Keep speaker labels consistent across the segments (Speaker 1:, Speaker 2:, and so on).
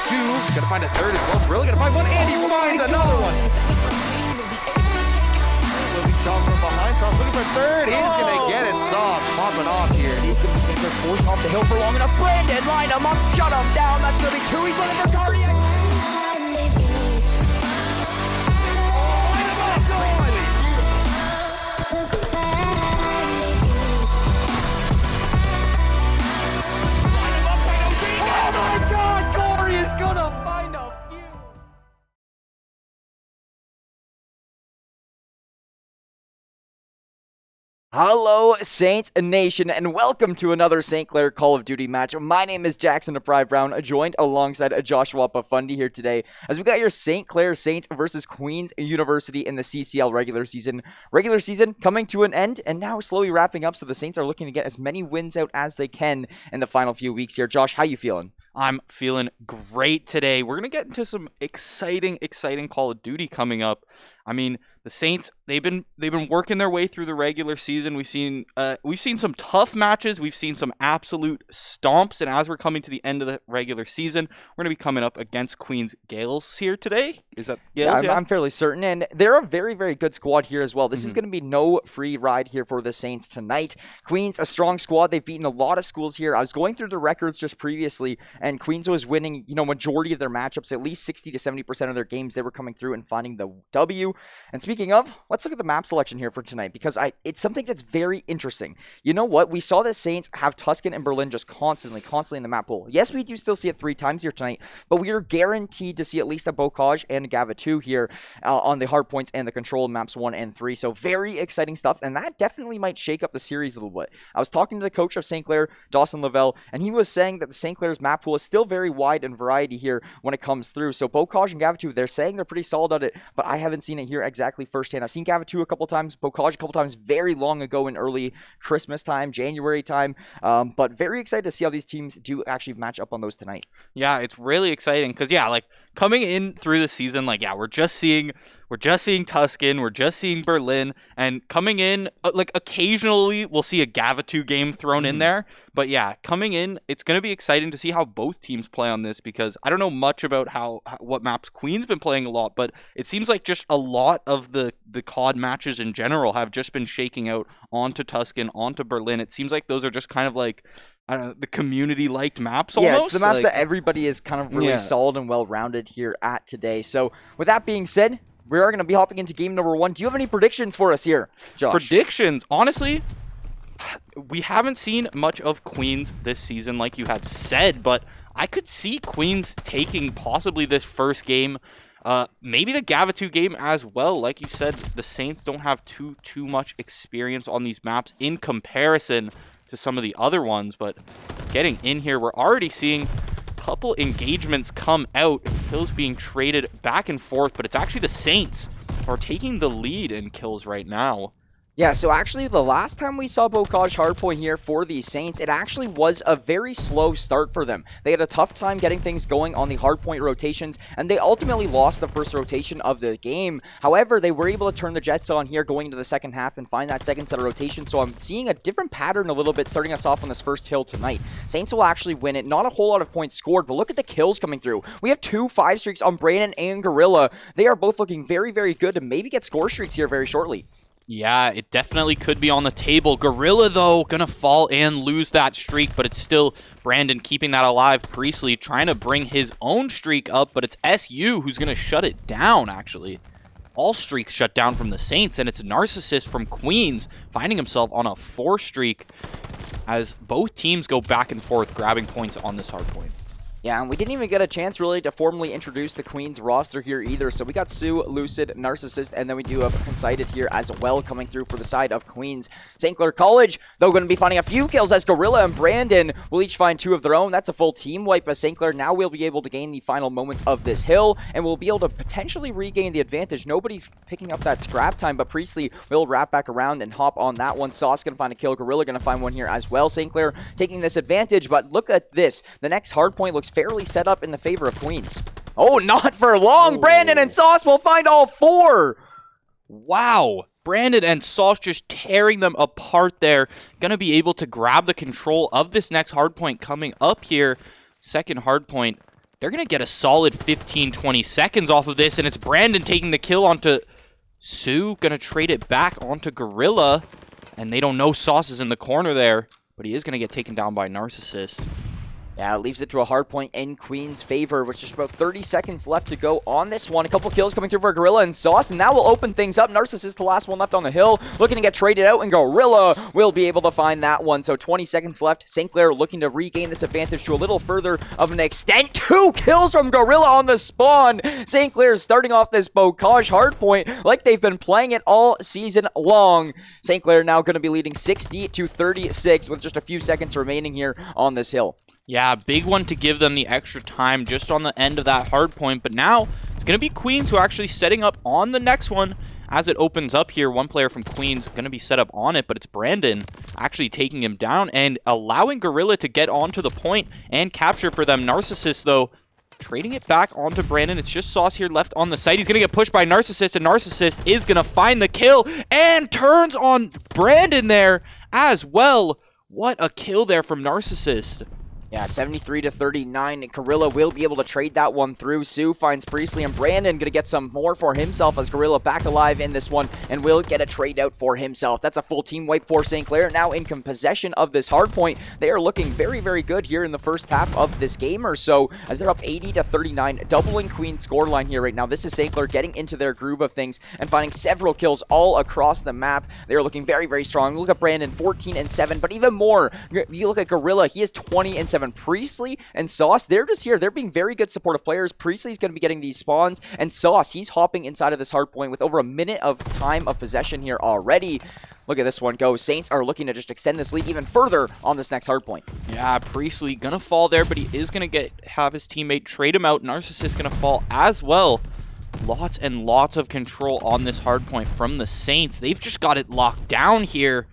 Speaker 1: two. He's gonna find a third as well. Really gonna find one, and he finds another one. Dog from behind, Sauce looking for third. He's gonna get it. Sauce popping off here.
Speaker 2: He's gonna be Sinclair forced off the hill for long enough. Brandon, line him up, shut him down. That's gonna be two. He's looking for Cardiac. Oh my God, Corey is gonna find a few. Hello, Saints Nation, and welcome to another St. Clair Call of Duty match. My name is Jackson DePry Brown, joined alongside Joshua Pafundi here today, as we got your St. Clair Saints versus Queens University in the CCL regular season. Regular season coming to an end, and now slowly wrapping up, so the Saints are looking to get as many wins out as they can in the final few weeks here. Josh, how you feeling?
Speaker 3: I'm feeling great today. We're going to get into some exciting Call of Duty coming up. I mean, the Saints, they've been working their way through the regular season. We've seen some tough matches. We've seen some absolute stomps. And as we're coming to the end of the regular season, we're going to be coming up against Queens Gales here today. Is that Gales?
Speaker 2: Yeah, I'm fairly certain. And they're a very, very good squad here as well. This is going to be no free ride here for the Saints tonight. Queens, a strong squad. They've beaten a lot of schools here. I was going through the records just previously, and Queens was winning, majority of their matchups, at least 60 to 70% of their games. They were coming through and finding the W. And speaking of, let's look at the map selection here for tonight, because it's something that's very interesting. You know what? We saw the Saints have Tuscan and Berlin just constantly in the map pool. Yes, we do still see it 3 times here tonight, but we are guaranteed to see at least a Bocage and a Gava 2 here on the hard points and the control maps 1 and 3. So very exciting stuff, and that definitely might shake up the series a little bit. I was talking to the coach of St. Clair, Dawson Lavelle, and he was saying that the St. Clair's map pool is still very wide in variety here when it comes through. So Bocage and Gava 2, they're saying they're pretty solid at it, but I haven't seen it here exactly firsthand. I've seen Gava 2 a couple times, Bocage a couple times very long ago in early Christmas time, January time, but very excited to see how these teams do actually match up on those tonight.
Speaker 3: Yeah, it's really exciting because, coming in through the season, we're just seeing Tuscan, we're just seeing Berlin, and coming in, occasionally we'll see a Gava 2 game thrown in there. But coming in, it's going to be exciting to see how both teams play on this, because I don't know much about what maps Queen's been playing a lot, but it seems like just a lot of the COD matches in general have just been shaking out onto Tuscan, onto Berlin. It seems like those are just kind of I don't know, the community-liked maps almost.
Speaker 2: Yeah, it's the maps that everybody is kind of really solid and well-rounded here at today. So with that being said, we are going to be hopping into game number 1. Do you have any predictions for us here, Josh?
Speaker 3: Predictions? Honestly, we haven't seen much of Queens this season, like you had said, but I could see Queens taking possibly this first game. Maybe the Gava 2 game as well. Like you said, the Saints don't have too much experience on these maps in comparison to some of the other ones, but getting in here, we're already seeing a couple engagements come out, kills being traded back and forth, but it's actually the Saints who are taking the lead in kills right now.
Speaker 2: Yeah, so actually the last time we saw Bocage hardpoint here for the Saints, it actually was a very slow start for them. They had a tough time getting things going on the hardpoint rotations, and they ultimately lost the first rotation of the game. However, they were able to turn the Jets on here going into the second half and find that second set of rotation, so I'm seeing a different pattern a little bit starting us off on this first hill tonight. Saints will actually win it. Not a whole lot of points scored, but look at the kills coming through. We have 2 5 streaks on Brandon and Gorilla. They are both looking very, very good to maybe get score streaks here very shortly.
Speaker 3: Yeah, it definitely could be on the table. Gorilla, though, gonna fall and lose that streak, but it's still Brandon keeping that alive. Priestley trying to bring his own streak up, but it's SU who's gonna shut it down, actually. All streaks shut down from the Saints, and it's Narcissist from Queens finding himself on a 4 streak as both teams go back and forth grabbing points on this hard point.
Speaker 2: Yeah, and we didn't even get a chance really to formally introduce the Queens roster here either. So we got Sue, Lucid, Narcissist, and then we do have Concited here as well coming through for the side of Queens. St. Clair College, though, going to be finding a few kills as Gorilla and Brandon will each find 2 of their own. That's a full team wipe as St. Clair now will be able to gain the final moments of this hill and will be able to potentially regain the advantage. Nobody picking up that scrap time, but Priestley will wrap back around and hop on that one. Sauce going to find a kill. Gorilla going to find one here as well. St. Clair taking this advantage, but look at this. The next hard point looks fairly set up in the favor of Queens. Oh, not for long.
Speaker 3: Oh.
Speaker 2: Brandon and Sauce will find all 4.
Speaker 3: Wow. Brandon and Sauce just tearing them apart there. Going to be able to grab the control of this next hardpoint coming up here. Second hardpoint they're going to get a solid 15-20 seconds off of this, and it's Brandon taking the kill onto Sue. Going to trade it back onto Gorilla, and they don't know Sauce is in the corner there, but he is going to get taken down by Narcissist.
Speaker 2: Yeah, it leaves it to a hard point in Queen's favor, with just about 30 seconds left to go on this one. A couple kills coming through for Gorilla and Sauce, and that will open things up. Narcissist, the last one left on the hill, looking to get traded out, and Gorilla will be able to find that one. So 20 seconds left. St. Clair looking to regain this advantage to a little further of an extent. 2 kills from Gorilla on the spawn. St. Clair's starting off this Bocage hardpoint like they've been playing it all season long. St. Clair now going to be leading 60-36 with just a few seconds remaining here on this hill.
Speaker 3: Yeah, big one to give them the extra time just on the end of that hard point. But now it's going to be Queens who are actually setting up on the next one as it opens up here. One player from Queens going to be set up on it, but it's Brandon actually taking him down and allowing Gorilla to get onto the point and capture for them. Narcissist, though, trading it back onto Brandon. It's just Sauce here left on the site. He's going to get pushed by Narcissist, and Narcissist is going to find the kill and turns on Brandon there as well. What a kill there from Narcissist.
Speaker 2: Yeah, 73-39. Gorilla will be able to trade that one through. Sue finds Priestley, and Brandon going to get some more for himself as Gorilla back alive in this one and will get a trade out for himself. That's a full team wipe for St. Clair. Now in possession of this hard point. They are looking very, very good here in the first half of this game or so as they're up 80-39, doubling Queen's scoreline here right now. This is St. Clair getting into their groove of things and finding several kills all across the map. They are looking very, very strong. Look at Brandon, 14-7, but even more. You look at Gorilla, he is 20-7. Priestley and Sauce, they're just here. They're being very good supportive players. Priestley's going to be getting these spawns, and Sauce, he's hopping inside of this hard point with over a minute of time of possession here already. Look at this one go. Saints are looking to just extend this lead even further on this next hard point.
Speaker 3: Yeah, Priestley going to fall there, but he is going to have his teammate trade him out. Narcissist going to fall as well. Lots and lots of control on this hard point from the Saints. They've just got it locked down here.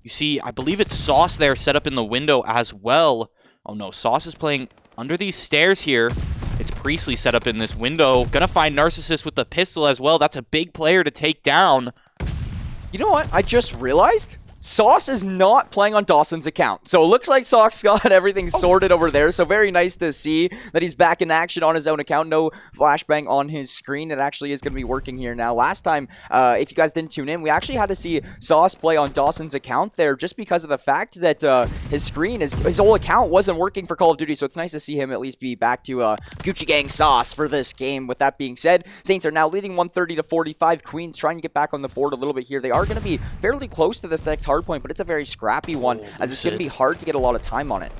Speaker 3: You see, I believe it's Sauce there set up in the window as well. Oh no, Sauce is playing under these stairs here. It's Priestley set up in this window. Gonna find Narcissist with the pistol as well. That's a big player to take down.
Speaker 2: You know what? I just realized Sauce is not playing on Dawson's account. So it looks like Sauce got everything sorted over there. So very nice to see that he's back in action on his own account. No flashbang on his screen. It actually is going to be working here now. Last time, if you guys didn't tune in, we actually had to see Sauce play on Dawson's account there just because of the fact that his screen, his whole account wasn't working for Call of Duty. So it's nice to see him at least be back to Gucci Gang Sauce for this game. With that being said, Saints are now leading 130-45. Queens trying to get back on the board a little bit here. They are going to be fairly close to this next hard point, but it's a very scrappy one as it's going to be hard to get a lot of time on it.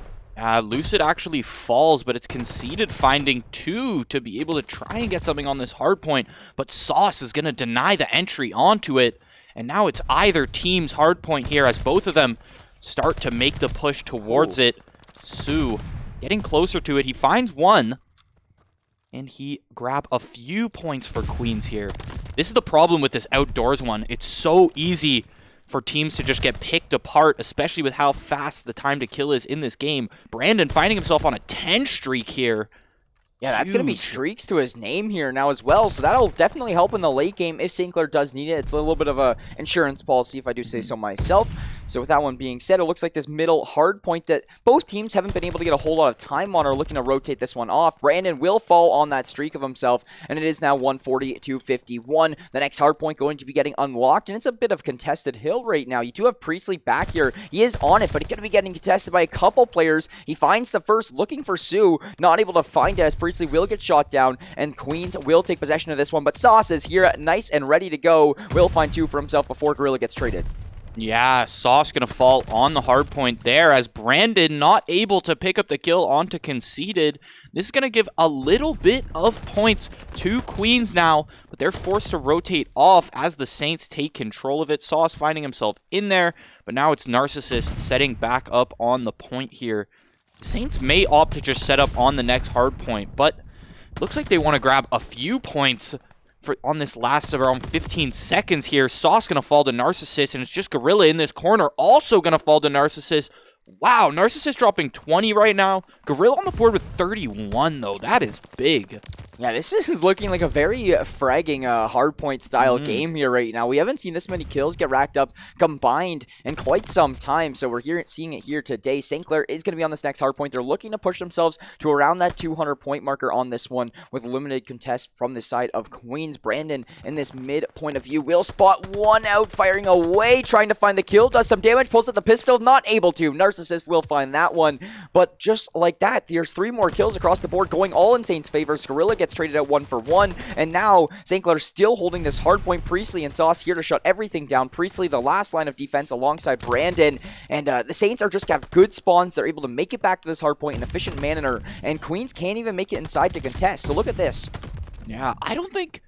Speaker 3: Lucid actually falls, but it's conceded finding 2 to be able to try and get something on this hard point, but Sauce is going to deny the entry onto it, and now it's either team's hard point here as both of them start to make the push towards it. Sue getting closer to it. He finds one, and he grab a few points for Queens here. This is the problem with this outdoors one. It's so easy for teams to just get picked apart, especially with how fast the time to kill is in this game. Brandon finding himself on a 10 streak here.
Speaker 2: Yeah, that's going to be streaks to his name here now as well, so that'll definitely help in the late game if St. Clair does need it. It's a little bit of a insurance policy, if I do say so myself. So with that one being said, it looks like this middle hard point that both teams haven't been able to get a whole lot of time on are looking to rotate this one off. Brandon will fall on that streak of himself, and it is now 140-51. The next hard point going to be getting unlocked, and it's a bit of contested hill right now. You do have Priestley back here. He is on it, but he's going to be getting contested by a couple players. He finds the first, looking for Sue, not able to find it as Priestley will get shot down, and Queens will take possession of this one, but Sauce is here nice and ready to go. Will find 2 for himself before Gorilla gets traded.
Speaker 3: Yeah, Sauce gonna fall on the hard point there as Brandon not able to pick up the kill onto conceded. This is gonna give a little bit of points to Queens now, but they're forced to rotate off as the Saints take control of it. Sauce finding himself in there, but now it's Narcissist setting back up on the point here. The Saints may opt to just set up on the next hard point, but looks like they want to grab a few points on this last around 15 seconds here. Sauce going to fall to Narcissist, and it's just Gorilla in this corner also going to fall to Narcissist. Wow, Narcissist dropping 20 right now. Gorilla on the board with 31, though. That is big.
Speaker 2: Yeah, this is looking like a very fragging hardpoint style game here right now. We haven't seen this many kills get racked up combined in quite some time, so we're seeing it here today. St. Clair is going to be on this next hardpoint. They're looking to push themselves to around that 200-point marker on this one with limited contest from the side of Queens. Brandon in this mid point of view will spot one out, firing away, trying to find the kill, does some damage, pulls out the pistol, not able to. Narcissist will find that one, but just like that, there's 3 more kills across the board going all in Saint's favor. Gorilla gets traded out 1 for 1, and now St. Clair still holding this hard point. Priestley and Sauce here to shut everything down. Priestley, the last line of defense alongside Brandon, and the Saints are just have good spawns. They're able to make it back to this hard point in an efficient manner, and Queens can't even make it inside to contest. So look at this.
Speaker 3: Yeah, I don't think...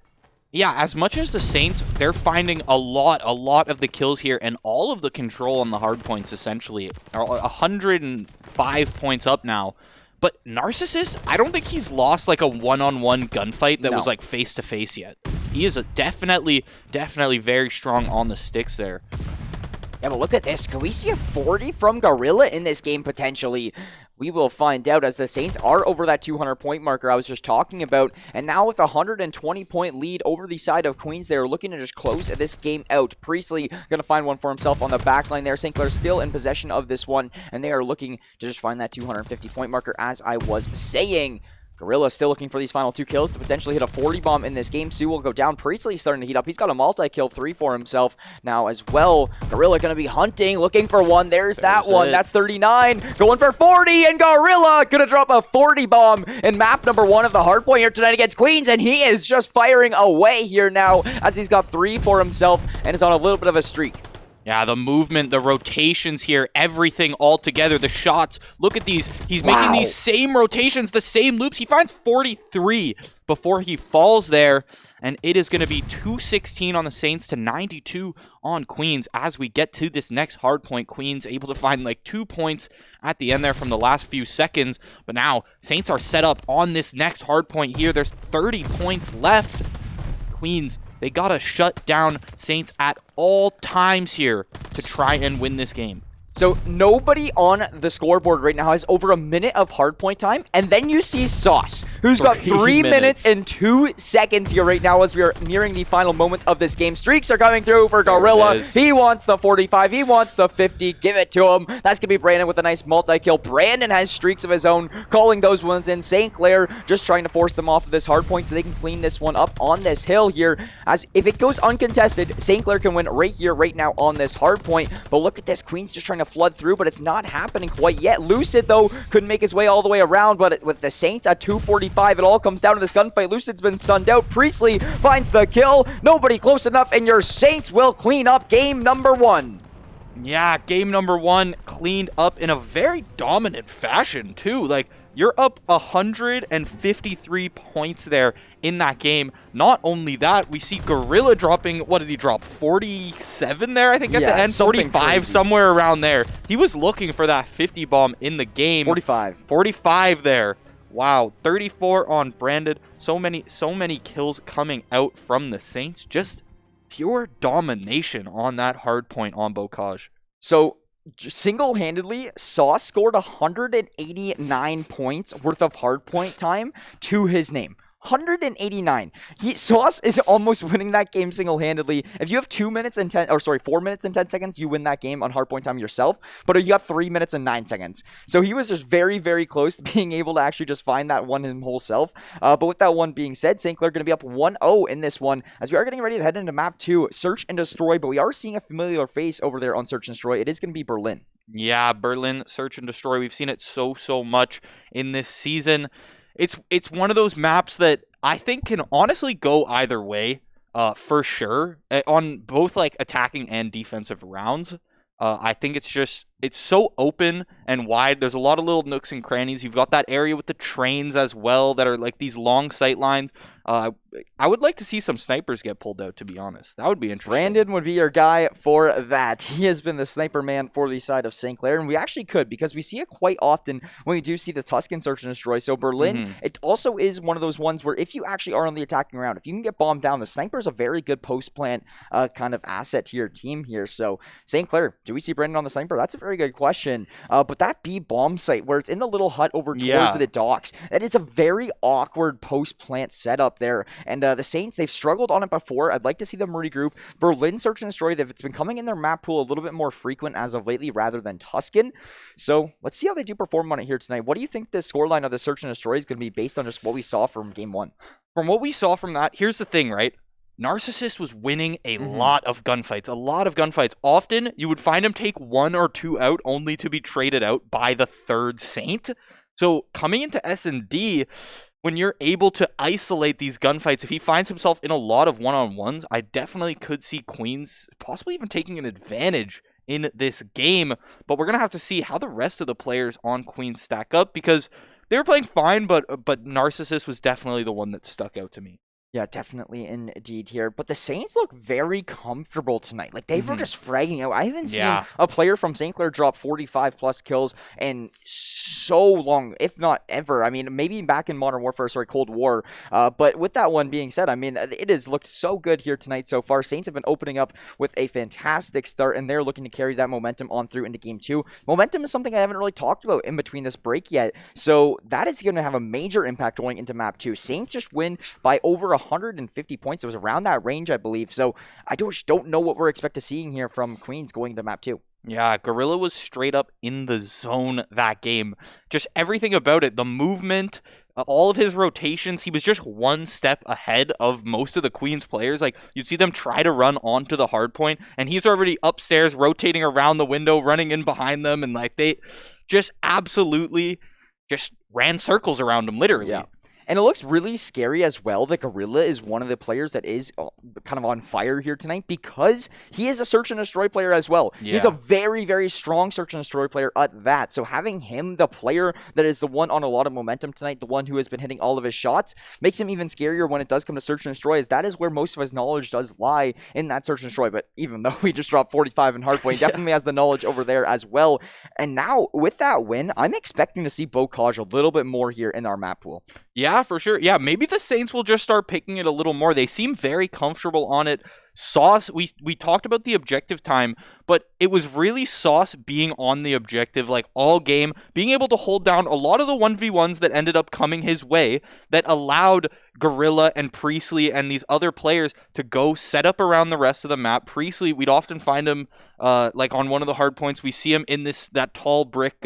Speaker 3: Yeah, as much as the Saints, they're finding a lot of the kills here, and all of the control on the hard points, essentially, are 105 points up now. But Narcissist, I don't think he's lost like a one-on-one gunfight that was like face-to-face yet. He is definitely very strong on the sticks there.
Speaker 2: Yeah, but look at this. Could we see a 40 from Gorilla in this game potentially? We will find out, as the Saints are over that 200-point marker I was just talking about. And now with a 120-point lead over the side of Queens, they're looking to just close this game out. Priestley going to find one for himself on the back line there. St. Clair still in possession of this one, and they are looking to just find that 250-point marker, as I was saying. Gorilla still looking for these final 2 kills to potentially hit a 40 bomb in this game. Sue will go down. Priestley starting to heat up. He's got a multi-kill 3 for himself now as well. Gorilla going to be hunting, looking for one. There's that one. That's 39. Going for 40, and Gorilla going to drop a 40 bomb in map number 1 of the hardpoint here tonight against Queens, and he is just firing away here now as he's got 3 for himself and is on a little bit of a streak.
Speaker 3: Yeah, the movement, the rotations here, everything all together, the shots. Look at these. He's making these same rotations, the same loops. He finds 43 before he falls there, and it is going to be 216 on the Saints to 92 on Queens as we get to this next hard point. Queens able to find like 2 points at the end there from the last few seconds, but now Saints are set up on this next hard point here. There's 30 points left. Queens, they gotta shut down Saints at all times here to try and win this game.
Speaker 2: So nobody on the scoreboard right now has over a minute of hardpoint time, and then you see Sauce, who's got 3 minutes and 2 seconds here right now as we are nearing the final moments of this game. Streaks are coming through for Gorilla. He wants the 45. He wants the 50. Give it to him. That's going to be Brandon with a nice multi-kill. Brandon has streaks of his own, calling those ones in. St. Clair just trying to force them off of this hardpoint so they can clean this one up on this hill here. As if it goes uncontested, St. Clair can win right here, right now on this hardpoint. But look at this. Queen's just trying to flood through, but it's not happening quite yet. Lucid, though, couldn't make his way all the way around, but with the Saints at 245, it all comes down to this gunfight. Lucid's been stunned out. Priestley finds the kill. Nobody close enough, and your Saints will clean up game number 1.
Speaker 3: Yeah, game number 1 cleaned up in a very dominant fashion, too. Like, you're up 153 points there in that game. Not only that, we see Gorilla dropping, what did he drop? 47 there, I think, at the end? 45, crazy. Somewhere around there. He was looking for that 50 bomb in the game. 45 there. Wow, 34 on Brandon. So many kills coming out from the Saints. Just pure domination on that hard point on Bocage. So single-handedly, Sauce scored 189 points worth of hardpoint time to his name. 189. Sauce is almost winning that game single-handedly. If you have 4 minutes and 10 seconds, you win that game on hardpoint time yourself. But you got 3 minutes and 9 seconds. So he was just very, very close to being able to actually just find that one himself. But with that one being said, St. Clair going to be up 1-0 in this one as we are getting ready to head into map 2, Search and Destroy. But we are seeing a familiar face over there on Search and Destroy. It is going to be Berlin. Yeah, Berlin, Search and Destroy. We've seen it so much in this season. It's one of those maps that I think can honestly go either way, for sure, on both like attacking and defensive rounds. I think it's so open and wide. There's a lot of little nooks and crannies. You've got that area with the trains as well that are like these long sight lines. I would like to see some snipers get pulled out, to be honest. That would be interesting. Brandon would be your guy for that. He has been the sniper man for the side of St. Clair, and we actually could, because we see it quite often when we do see the Tuscan Search and Destroy. So Berlin, it also is one of those ones where if you actually are on the attacking round, if you can get bombed down, the sniper is a very good post-plant kind of asset to your team here. So St. Clair, do we see Brandon on the sniper? That's a
Speaker 2: very good question. But that B bomb site where it's in the little hut over towards the docks, that is a very awkward post-plant setup there. And the Saints, they've struggled on it before. I'd like to see them regroup. Berlin Search and Destroy, it's been coming in their map pool a little bit more frequent as of lately rather than Tuscan. So let's see how they do perform on it here tonight. What do you think the scoreline of the Search and Destroy is going to be based on just what we saw from game 1?
Speaker 3: From what we saw from that, here's the thing, right? Narcissist was winning a lot of gunfights. Often, you would find him take 1 or 2 out only to be traded out by the third Saint. So coming into S&D, when you're able to isolate these gunfights, if he finds himself in a lot of one-on-ones, I definitely could see Queens possibly even taking an advantage in this game. But we're going to have to see how the rest of the players on Queens stack up, because they were playing fine, but Narcissus was definitely the one that stuck out to me.
Speaker 2: Yeah, definitely indeed here. But the Saints look very comfortable tonight. Like, they were just fragging out. I haven't seen a player from St. Clair drop 45-plus kills in so long, if not ever. I mean, maybe back in Modern Warfare, Cold War. But with that one being said, I mean, it has looked so good here tonight so far. Saints have been opening up with a fantastic start, and they're looking to carry that momentum on through into Game 2. Momentum is something I haven't really talked about in between this break yet. So that is going to have a major impact going into Map 2. Saints just win by over 150 points. It was around that range, I believe. So I just don't know what we're expecting seeing here from Queens going into Map 2.
Speaker 3: Yeah, Gorilla was straight up in the zone that game. Just everything about it, the movement, all of his rotations, he was just one step ahead of most of the Queens players. Like, you'd see them try to run onto the hard point, and he's already upstairs rotating around the window, running in behind them, and like they just absolutely just ran circles around him, literally.
Speaker 2: Yeah. And it looks really scary as well that Gorilla is one of the players that is kind of on fire here tonight, because he is a Search and Destroy player as well. Yeah. He's a very, very strong Search and Destroy player at that. So having him, the player that is the one on a lot of momentum tonight, the one who has been hitting all of his shots, makes him even scarier when it does come to Search and Destroy, as that is where most of his knowledge does lie, in that Search and Destroy. But even though he just dropped 45 in hardpoint, he definitely has the knowledge over there as well. And now, with that win, I'm expecting to see CollegeCoD a little bit more here in our map pool.
Speaker 3: Yeah, for sure. Yeah, maybe the Saints will just start picking it a little more. They seem very comfortable on it. Sauce, we talked about the objective time, but it was really Sauce being on the objective like all game, being able to hold down a lot of the 1v1s that ended up coming his way, that allowed Gorilla and Priestley and these other players to go set up around the rest of the map. Priestley, we'd often find him like on one of the hard points. We see him in that tall brick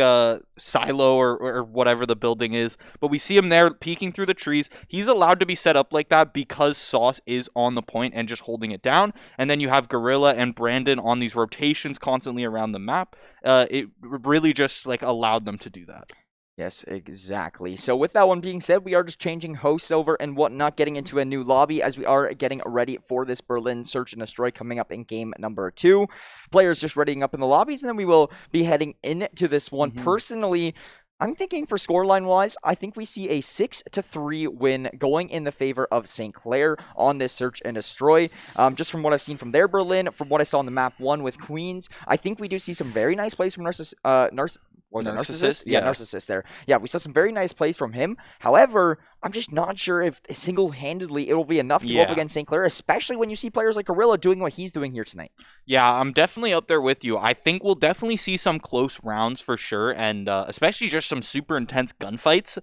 Speaker 3: silo or whatever the building is, but we see him there peeking through the trees. He's allowed to be set up like that because Sauce is on the point and just holding it down. And then you have Gorilla and Brandon on these rotations constantly around the map. It really just like allowed them to do that.
Speaker 2: Yes, exactly. So with that one being said, we are just changing hosts over and whatnot, getting into a new lobby as we are getting ready for this Berlin Search and Destroy coming up in game number 2. Players just readying up in the lobbies, and then we will be heading into this one. Personally, I'm thinking for scoreline-wise, I think we see a 6-3 win going in the favor of St. Clair on this Search and Destroy. Just from what I've seen from their Berlin, from what I saw on the map 1 with Queens, I think we do see some very nice plays from Narcissus. Narcissist? Yeah, Narcissist there. Yeah, we saw some very nice plays from him. However, I'm just not sure if single-handedly it will be enough to go up against St. Clair, especially when you see players like Gorilla doing what he's doing here tonight. Yeah,
Speaker 3: I'm definitely up there with you. I think we'll definitely see some close rounds for sure, and especially just some super intense gunfights.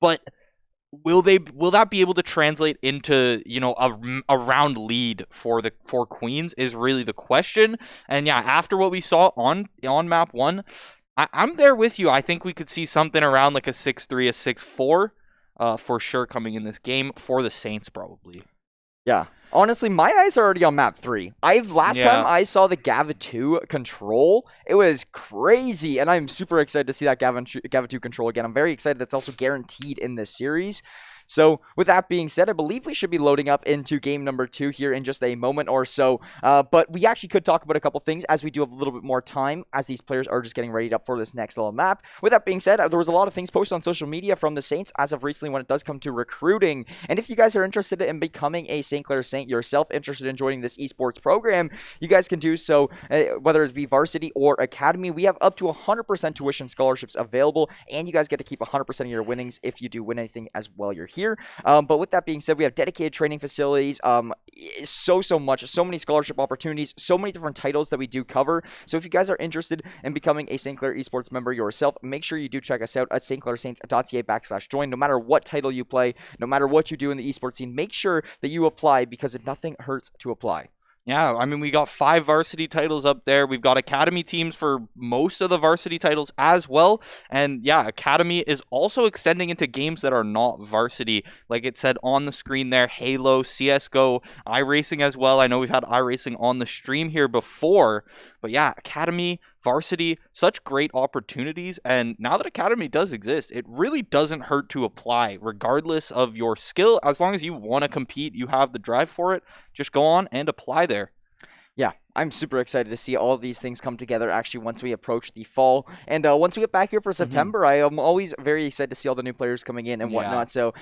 Speaker 3: But will that be able to translate into, you know, a round lead for Queens is really the question. And yeah, after what we saw on map 1, I'm there with you. I think we could see something around like a 6-3, a 6-4 for sure coming in this game for the Saints probably.
Speaker 2: Yeah. Honestly, my eyes are already on map 3. Last time I saw the Gava 2 control, it was crazy, and I'm super excited to see that Gava 2 control again. I'm very excited that's also guaranteed in this series. So with that being said, I believe we should be loading up into game number 2 here in just a moment or so. But we actually could talk about a couple things as we do have a little bit more time as these players are just getting ready up for this next level map. With that being said, there was a lot of things posted on social media from the Saints as of recently when it does come to recruiting. And if you guys are interested in becoming a St. Clair Saint, Saint yourself interested in joining this esports program, you guys can do so, whether it be varsity or academy. We have up to 100% tuition scholarships available, and you guys get to keep 100% of your winnings if you do win anything as well you're here. But with that being said, we have dedicated training facilities, so many scholarship opportunities, so many different titles that we do cover. So if you guys are interested in becoming a St. Clair esports member yourself, make sure you do check us out at stclairsaints.ca/join. No matter what title you play, no matter what you do in the esports scene, make sure that you apply, because nothing hurts to apply.
Speaker 3: Yeah, I mean, we got 5 varsity titles up there. We've got academy teams for most of the varsity titles as well. And yeah, academy is also extending into games that are not varsity. Like it said on the screen there, Halo, CSGO, iRacing as well. I know we've had iRacing on the stream here before. But yeah, academy, varsity, such great opportunities. And now that academy does exist, it really doesn't hurt to apply, regardless of your skill. As long as you want to compete, you have the drive for it, just go on and apply there.
Speaker 2: Yeah, I'm super excited to see all of these things come together actually once we approach the fall. And once we get back here for September, I am always very excited to see all the new players coming in and whatnot. So,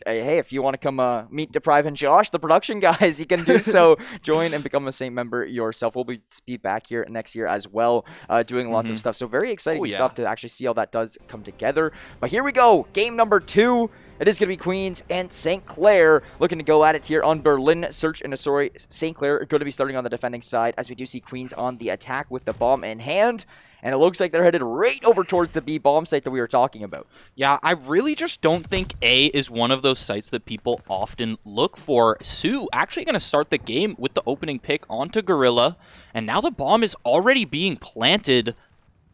Speaker 2: hey, if you want to come meet Deprive and Josh, the production guys, you can do so. Join and become a Saint member yourself. We'll be back here next year as well, doing lots of stuff. So very exciting stuff to actually see how that does come together. But here we go. Game number 2. It is going to be Queens and St. Clair looking to go at it here on Berlin. Search and Asori. St. Clair are going to be starting on the defending side, as we do see Queens on the attack with the bomb in hand. And it looks like they're headed right over towards the B bomb site that we were talking about.
Speaker 3: Yeah, I really just don't think A is one of those sites that people often look for. Sue actually going to start the game with the opening pick onto Gorilla. And now the bomb is already being planted.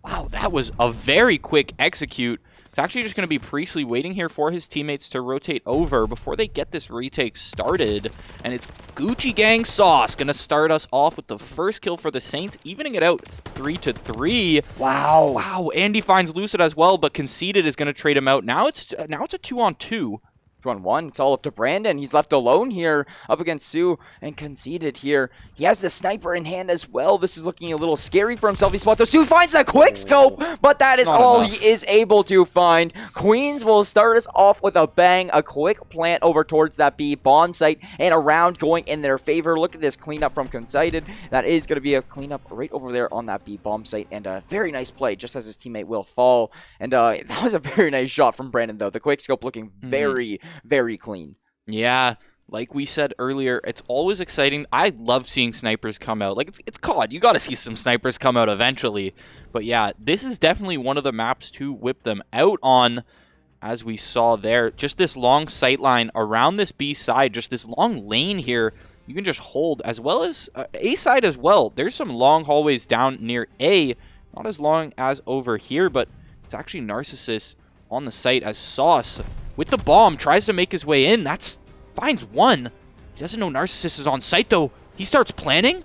Speaker 3: Wow, that was a very quick execute. It's actually just going to be Priestley waiting here for his teammates to rotate over before they get this retake started. And it's Gucci Gang Sauce going to start us off with the first kill for the Saints, evening it out 3-3. Wow, Andy finds Lucid as well, but Conceited is going to trade him out. Now it's a 2-on-2.
Speaker 2: 2-on-1. It's all up to Brandon. He's left alone here up against Sue and Conceited here. He has the sniper in hand as well. This is looking a little scary for himself. He spots. So Sue finds a quick scope, but that is all he is able to find. Queens will start us off with a bang. A quick plant over towards that B bomb site, and a round going in their favor. Look at this cleanup from Conceited. That is going to be a cleanup right over there on that B bomb site, and a very nice play just as his teammate will fall. And that was a very nice shot from Brandon, though. The quick scope looking very clean.
Speaker 3: Yeah, like we said earlier, it's always exciting. I love seeing snipers come out. Like, it's COD. You got to see some snipers come out eventually. But yeah, this is definitely one of the maps to whip them out on, as we saw there. Just this long sight line around this B side, just this long lane here. You can just hold, as well as A side as well. There's some long hallways down near A. Not as long as over here, but it's actually Narcissus on the site as Sauce with the bomb tries to make his way in. Finds one. He doesn't know Narcissus is on site, though. He starts planning.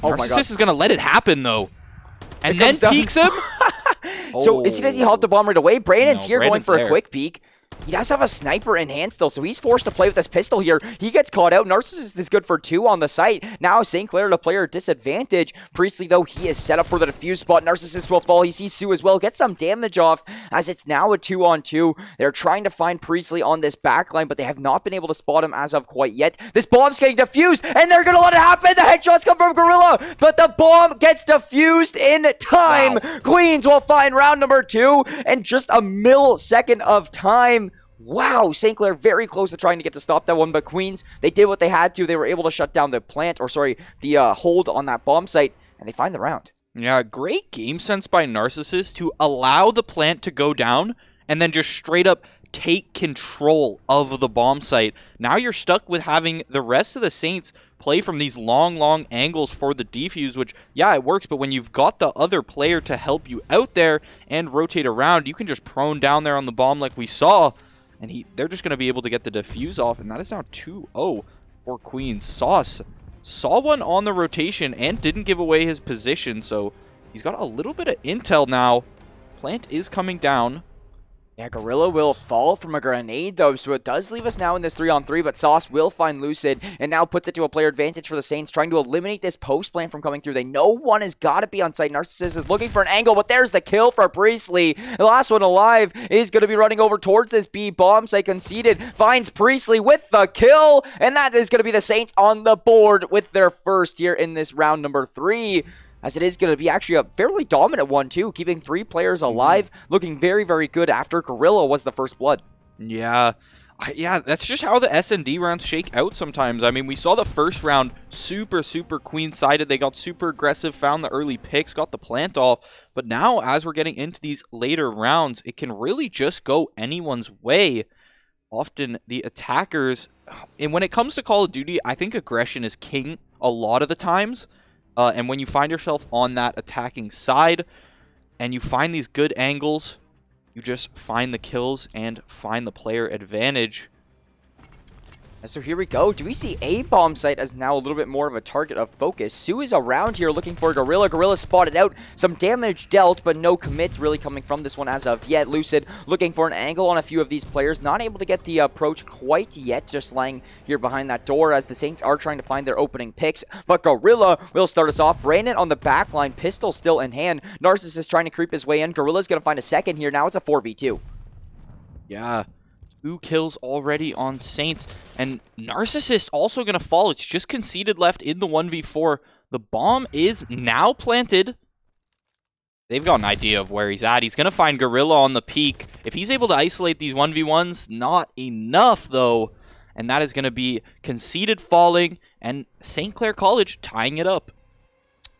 Speaker 3: Narcissus is going to let it happen, though. And then peeks him.
Speaker 2: So does he hop the bomb right away? Brandon's here going for a quick peek. He does have a sniper in hand still, so he's forced to play with this pistol here. He gets caught out. Narcissus is good for 2 on the site. Now St. Clair at a player disadvantage. Priestley, though, he is set up for the defuse spot. Narcissus will fall. He sees Sue as well. Gets some damage off as it's now a 2-on-2. They're trying to find Priestley on this backline, but they have not been able to spot him as of quite yet. This bomb's getting defused, and they're going to let it happen. The headshots come from Gorilla, but the bomb gets defused in time. Wow. Queens will find round number 2 in just a millisecond of time. Wow, St. Clair very close to trying to get to stop that one, but Queens, they did what they had to. They were able to shut down the hold on that bomb site, and they find the round.
Speaker 3: Yeah, great game sense by Narcissus to allow the plant to go down and then just straight up take control of the bomb site. Now you're stuck with having the rest of the Saints play from these long angles for the defuse, which, yeah, it works, but when you've got the other player to help you out there and rotate around, you can just prone down there on the bomb like we saw. And they're just going to be able to get the defuse off. And that is now 2-0 for Queens. Sauce saw one on the rotation and didn't give away his position. So he's got a little bit of intel now. Plant is coming down.
Speaker 2: Yeah, Gorilla will fall from a grenade, though, so it does leave us now in this 3-on-3, but Sauce will find Lucid, and now puts it to a player advantage for the Saints, trying to eliminate this post plan from coming through. They know one has got to be on site. Narcissus is looking for an angle, but there's the kill for Priestley. The last one alive is going to be running over towards this B bomb site. Conceded finds Priestley with the kill, and that is going to be the Saints on the board with their first here in this round number 3. As it is going to be actually a fairly dominant one, too, keeping 3 players alive, looking very, very good after Gorilla was the first blood.
Speaker 3: Yeah. Yeah, that's just how the S&D rounds shake out sometimes. I mean, we saw the first round super Queen-sided. They got super aggressive, found the early picks, got the plant off. But now, as we're getting into these later rounds, it can really just go anyone's way. Often, the attackers... And when it comes to Call of Duty, I think aggression is king a lot of the times. And when you find yourself on that attacking side and you find these good angles, you just find the kills and find the player advantage.
Speaker 2: So here we go. Do we see A bomb site as now a little bit more of a target of focus? Sue is around here looking for Gorilla. Gorilla spotted out. Some damage dealt, but no commits really coming from this one as of yet. Lucid looking for an angle on a few of these players. Not able to get the approach quite yet. Just lying here behind that door as the Saints are trying to find their opening picks. But Gorilla will start us off. Brandon on the back line. Pistol still in hand. Narcissus trying to creep his way in. Gorilla's going to find a second here. Now it's a 4v2.
Speaker 3: Yeah. 2 kills already on Saints. And Narcissist also going to fall. It's just conceded left in the 1v4. The bomb is now planted. They've got an idea of where he's at. He's going to find Gorilla on the peak. If he's able to isolate these 1v1s, not enough, though. And that is going to be conceded falling. And St. Clair College tying it up.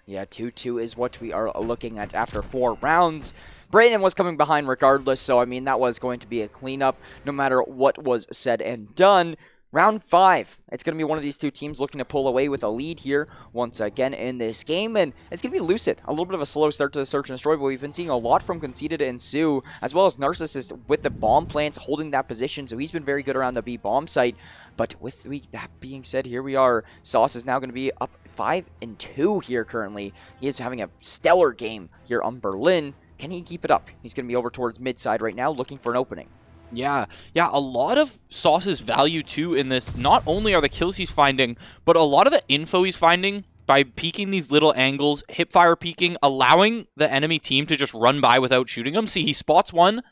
Speaker 2: Yeah, 2-2 is what we are looking at after 4 rounds. Brandon was coming behind regardless, so I mean, that was going to be a cleanup no matter what was said and done. Round 5. It's going to be one of these 2 teams looking to pull away with a lead here once again in this game, and it's going to be Lucid. A little bit of a slow start to the Search and Destroy, but we've been seeing a lot from Conceited and Sue, as well as Narcissus with the bomb plants holding that position, so he's been very good around the B bomb site. But with that being said, here we are. Sauce is now going to be up 5-2 here currently. He is having a stellar game here on Berlin. Can he keep it up? He's going to be over towards mid-side right now, looking for an opening.
Speaker 3: Yeah, a lot of Sauce's value, too, in this. Not only are the kills he's finding, but a lot of the info he's finding by peeking these little angles, hipfire peeking, allowing the enemy team to just run by without shooting him. See, he spots one,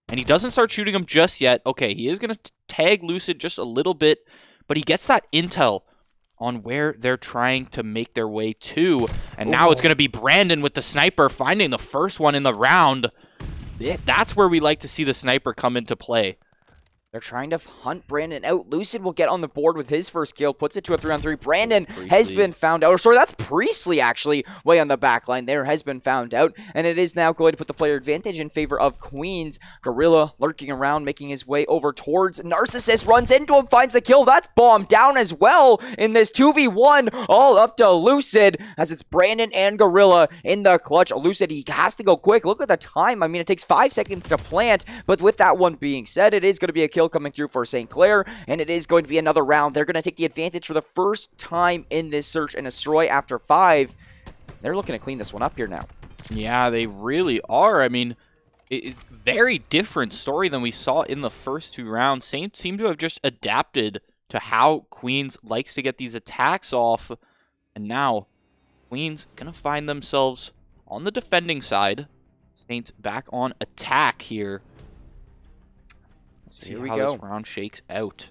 Speaker 3: and he doesn't start shooting him just yet. Okay, he is going to tag Lucid just a little bit, but he gets that intel on where they're trying to make their way to. And now it's going to be Brandon with the sniper finding the first one in the round. That's where we like to see the sniper come into play.
Speaker 2: They're trying to hunt Brandon out. Lucid will get on the board with his first kill, puts it to a 3-on-3. Brandon has been found out. Or sorry, that's Priestley actually, way on the back line there, has been found out. And it is now going to put the player advantage in favor of Queens. Gorilla lurking around, making his way over towards Narcissus, runs into him, finds the kill. That's bombed down as well in this 2v1, all up to Lucid, as it's Brandon and Gorilla in the clutch. Lucid, he has to go quick. Look at the time. I mean, it takes 5 seconds to plant, but with that one being said, it is going to be a kill coming through for St. Clair, and it is going to be another round. They're going to take the advantage for the first time in this Search and Destroy after 5. They're looking to clean this one up here now.
Speaker 3: Yeah, they really are. I mean, very different story than we saw in the first 2 rounds. Saints seem to have just adapted to how Queens likes to get these attacks off, and now Queens going to find themselves on the defending side. Saints back on attack here. Let's see how this round shakes out.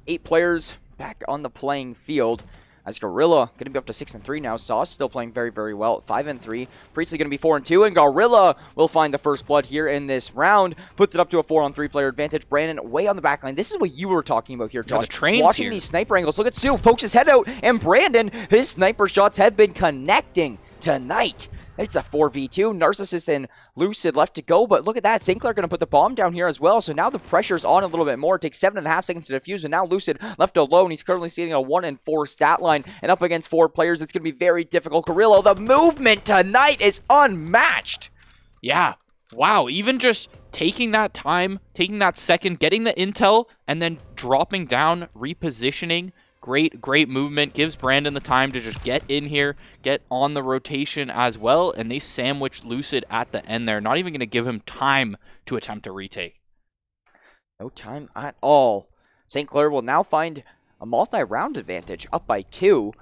Speaker 2: 8 players back on the playing field. As Gorilla going to be up to 6-3 now. Sauce still playing very, very well at 5-3. Priestley going to be 4-2, and Gorilla will find the first blood here in this round. Puts it up to a 4-on-3 player advantage. Brandon way on the back line. This is what you were talking about here, Josh. Watching these sniper angles. Look at Sue, pokes his head out, and Brandon, his sniper shots have been connecting tonight. It's a 4v2. Narcissus and Lucid left to go, but look at that. St. Clair going to put the bomb down here as well, so now the pressure's on a little bit more. It takes 7.5 seconds to defuse, and now Lucid left alone. He's currently sitting a 1-4 stat line, and up against 4 players, it's going to be very difficult. Carrillo, the movement tonight is unmatched.
Speaker 3: Yeah. Wow. Even just taking that time, taking that second, getting the intel, and then dropping down, repositioning, great movement. Gives Brandon the time to just get in here, get on the rotation as well, and they sandwich Lucid at the end there. Not even going to give him time to attempt a retake.
Speaker 2: No time at all. St. Clair will now find a multi-round advantage, up by 2.